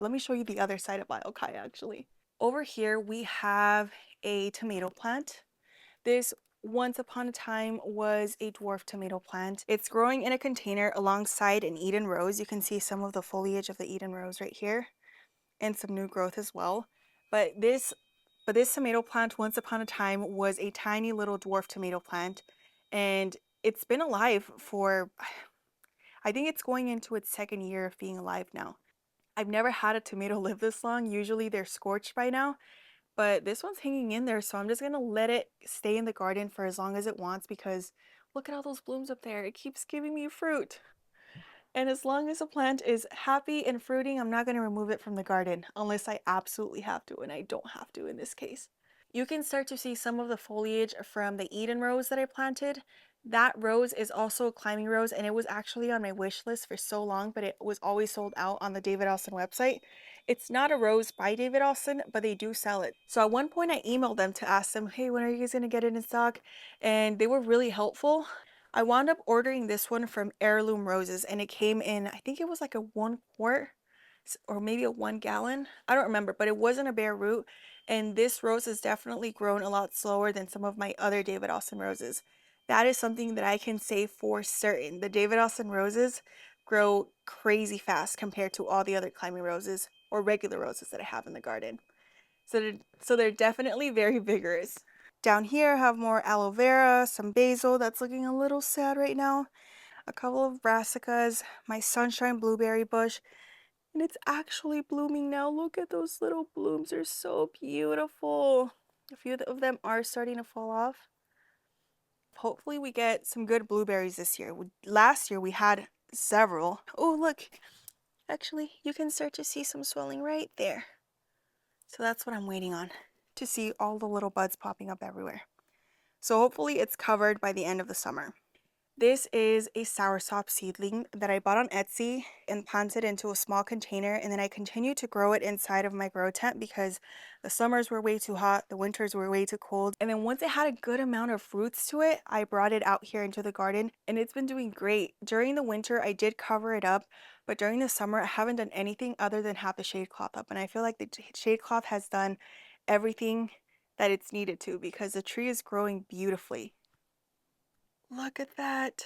Let me show you the other side of Biokai actually. Over here we have a tomato plant. This once upon a time was a dwarf tomato plant. It's growing in a container alongside an Eden rose. You can see some of the foliage of the Eden rose right here and some new growth as well. But this tomato plant once upon a time was a tiny little dwarf tomato plant, and it's been alive for, I think it's going into its second year of being alive now. I've never had a tomato live this long. Usually they're scorched by now, but this one's hanging in there, so I'm just gonna let it stay in the garden for as long as it wants because look at all those blooms up there. It keeps giving me fruit. And as long as a plant is happy and fruiting, I'm not gonna remove it from the garden unless I absolutely have to, and I don't have to in this case. You can start to see some of the foliage from the Eden rose that I planted. That rose is also a climbing rose, and it was actually on my wish list for so long, but it was always sold out on the David Austin website. It's not a rose by David Austin, but they do sell it. So at one point I emailed them to ask them, hey, when are you guys gonna get it in stock? And they were really helpful. I wound up ordering this one from Heirloom Roses, and it came in, I think it was like a 1 quart or maybe a 1 gallon. I don't remember, but it wasn't a bare root. And this rose has definitely grown a lot slower than some of my other David Austin roses. That is something that I can say for certain. The David Austin roses grow crazy fast compared to all the other climbing roses or regular roses that I have in the garden. So they're definitely very vigorous. Down here I have more aloe vera, some basil that's looking a little sad right now, a couple of brassicas, my sunshine blueberry bush, and it's actually blooming now. Look at those little blooms. They're so beautiful. A few of them are starting to fall off. Hopefully we get some good blueberries this year. Last year we had several. Oh, look. Actually, you can start to see some swelling right there. So that's what I'm waiting on, to see all the little buds popping up everywhere. So hopefully it's covered by the end of the summer. This is a soursop seedling that I bought on Etsy and planted into a small container, and then I continued to grow it inside of my grow tent because the summers were way too hot, the winters were way too cold. And then once it had a good amount of fruits to it, I brought it out here into the garden, and it's been doing great. During the winter, I did cover it up, but during the summer, I haven't done anything other than have the shade cloth up, and I feel like the shade cloth has done everything that it's needed to because the tree is growing beautifully. Look at that.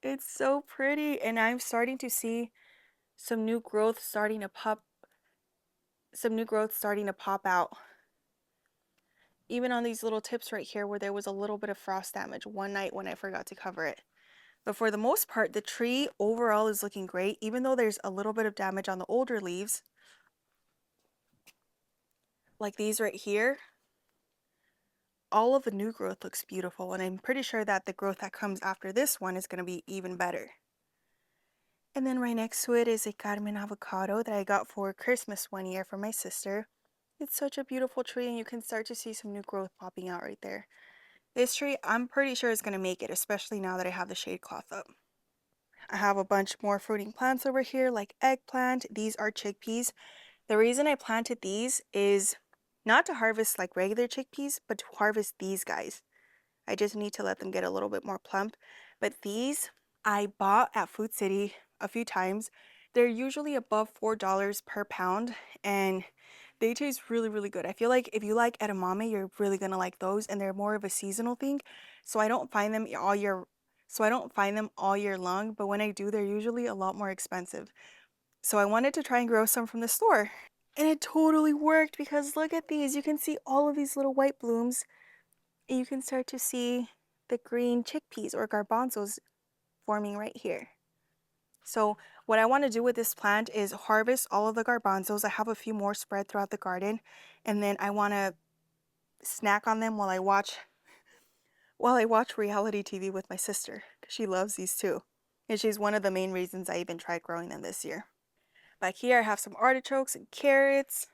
It's so pretty, and I'm starting to see some new growth starting to pop out. Even on these little tips right here where there was a little bit of frost damage one night when I forgot to cover it. But for the most part, the tree overall is looking great, even though there's a little bit of damage on the older leaves. Like these right here. All of the new growth looks beautiful, and I'm pretty sure that the growth that comes after this one is going to be even better. And then right next to it is a Carmen avocado that I got for Christmas one year for my sister. It's such a beautiful tree, and you can start to see some new growth popping out right there. This tree, I'm pretty sure is going to make it, especially now that I have the shade cloth up. I have a bunch more fruiting plants over here, like eggplant. These are chickpeas. The reason I planted these is not to harvest like regular chickpeas, but to harvest these guys. I just need to let them get a little bit more plump. But these I bought at Food City a few times. They're usually above $4 per pound, and they taste really, really good. I feel like if you like edamame, you're really gonna like those, and they're more of a seasonal thing. So I don't find them all year long, but when I do, they're usually a lot more expensive. So I wanted to try and grow some from the store. And it totally worked because look at these. You can see all of these little white blooms, and you can start to see the green chickpeas or garbanzos forming right here. So what I want to do with this plant is harvest all of the garbanzos. I have a few more spread throughout the garden, and then I want to snack on them while I watch reality TV with my sister, because she loves these too. And she's one of the main reasons I even tried growing them this year. Back here I have some artichokes and carrots,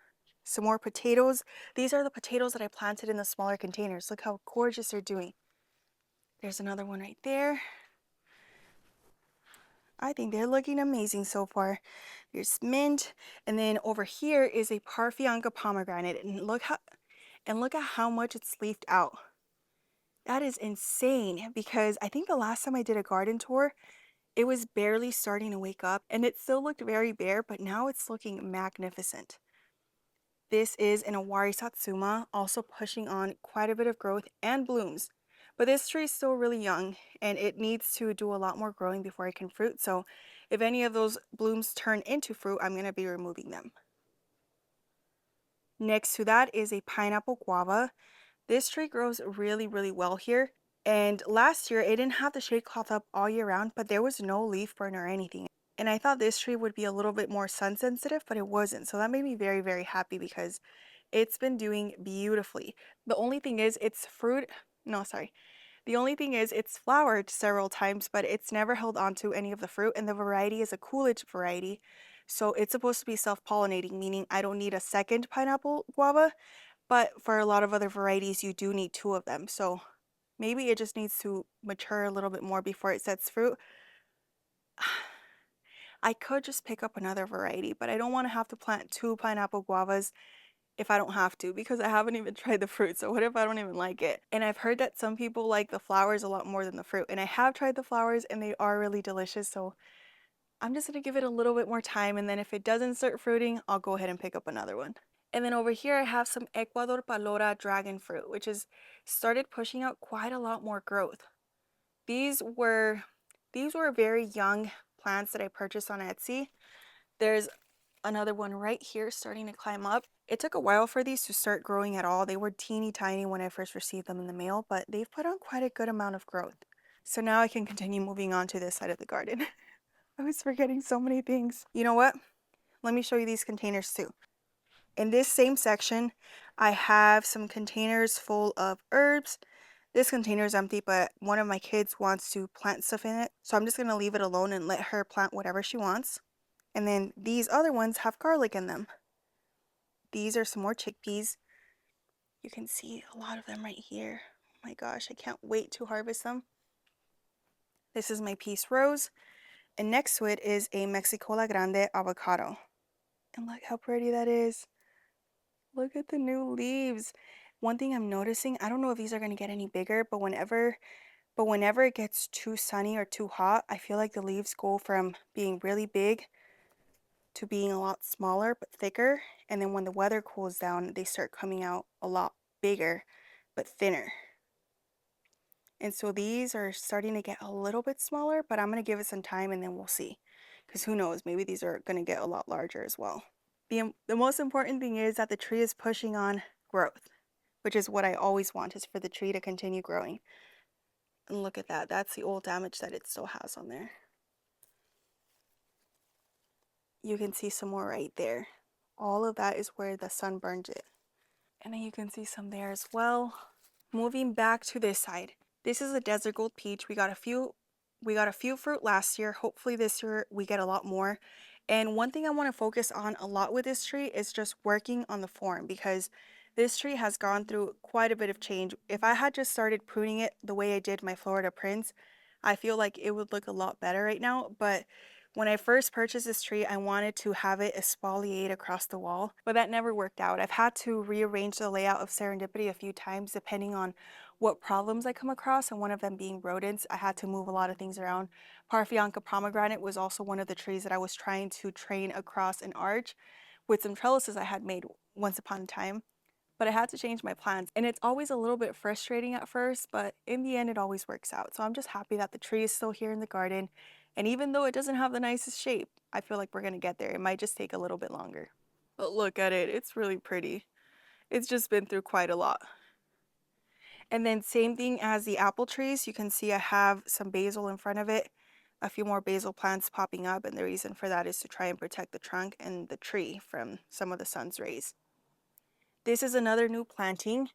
some more potatoes. These are the potatoes that I planted in the smaller containers. Look how gorgeous they're doing. There's another one right there. I think they're looking amazing so far. There's mint, and then over here is a Parfianca pomegranate, and look at how much it's leafed out. That is insane because I think the last time I did a garden tour, It was barely starting to wake up and it still looked very bare, but now it's looking magnificent. This is an Awari Satsuma, also pushing on quite a bit of growth and blooms. But this tree is still really young and it needs to do a lot more growing before it can fruit. So if any of those blooms turn into fruit, I'm going to be removing them. Next to that is a pineapple guava. This tree grows really, really well here. And last year, it didn't have the shade cloth up all year round, but there was no leaf burn or anything. And I thought this tree would be a little bit more sun sensitive, but it wasn't. So that made me very, very happy because it's been doing beautifully. The only thing is its fruit, no, sorry. The only thing is it's flowered several times, but it's never held onto any of the fruit. And the variety is a Coolidge variety. So it's supposed to be self-pollinating, meaning I don't need a second pineapple guava. But for a lot of other varieties, you do need two of them. So maybe it just needs to mature a little bit more before it sets fruit. I could just pick up another variety, but I don't want to have to plant two pineapple guavas if I don't have to because I haven't even tried the fruit. So what if I don't even like it? And I've heard that some people like the flowers a lot more than the fruit. And I have tried the flowers and they are really delicious. So I'm just going to give it a little bit more time. And then if it doesn't start fruiting, I'll go ahead and pick up another one. And then over here, I have some Ecuador Palora dragon fruit, which has started pushing out quite a lot more growth. These were very young plants that I purchased on Etsy. There's another one right here starting to climb up. It took a while for these to start growing at all. They were teeny tiny when I first received them in the mail, but they've put on quite a good amount of growth. So now I can continue moving on to this side of the garden. I was forgetting so many things. You know what? Let me show you these containers too. In this same section, I have some containers full of herbs. This container is empty, but one of my kids wants to plant stuff in it. So I'm just going to leave it alone and let her plant whatever she wants. And then these other ones have garlic in them. These are some more chickpeas. You can see a lot of them right here. Oh my gosh, I can't wait to harvest them. This is my peace rose. And next to it is a Mexicola Grande avocado. And look how pretty that is. Look at the new leaves. One thing I'm noticing, I don't know if these are going to get any bigger, but whenever it gets too sunny or too hot, I feel like the leaves go from being really big to being a lot smaller but thicker. And then when the weather cools down, they start coming out a lot bigger but thinner. And so these are starting to get a little bit smaller, but I'm going to give it some time and then we'll see. Because who knows, maybe these are going to get a lot larger as well. The most important thing is that the tree is pushing on growth, which is what I always want, is for the tree to continue growing. And look at that. That's the old damage that it still has on there. You can see some more right there. All of that is where the sun burned it. And then you can see some there as well. Moving back to this side. This is a desert gold peach. We got a few fruit last year. Hopefully this year we get a lot more. And one thing I want to focus on a lot with this tree is just working on the form, because this tree has gone through quite a bit of change. If I had just started pruning it the way I did my Florida Prince, I feel like it would look a lot better right now. But when I first purchased this tree, I wanted to have it exfoliate across the wall, but that never worked out. I've had to rearrange the layout of Serendipity a few times depending on what problems I come across, and one of them being rodents. I had to move a lot of things around. Parfianca pomegranate was also one of the trees that I was trying to train across an arch with some trellises I had made once upon a time. But I had to change my plans, and it's always a little bit frustrating at first, but in the end it always works out. So I'm just happy that the tree is still here in the garden, and even though it doesn't have the nicest shape, I feel like we're gonna get there. It might just take a little bit longer. But look at it, it's really pretty. It's just been through quite a lot. And then same thing as the apple trees, you can see I have some basil in front of it, a few more basil plants popping up, and the reason for that is to try and protect the trunk and the tree from some of the sun's rays. This is another new planting.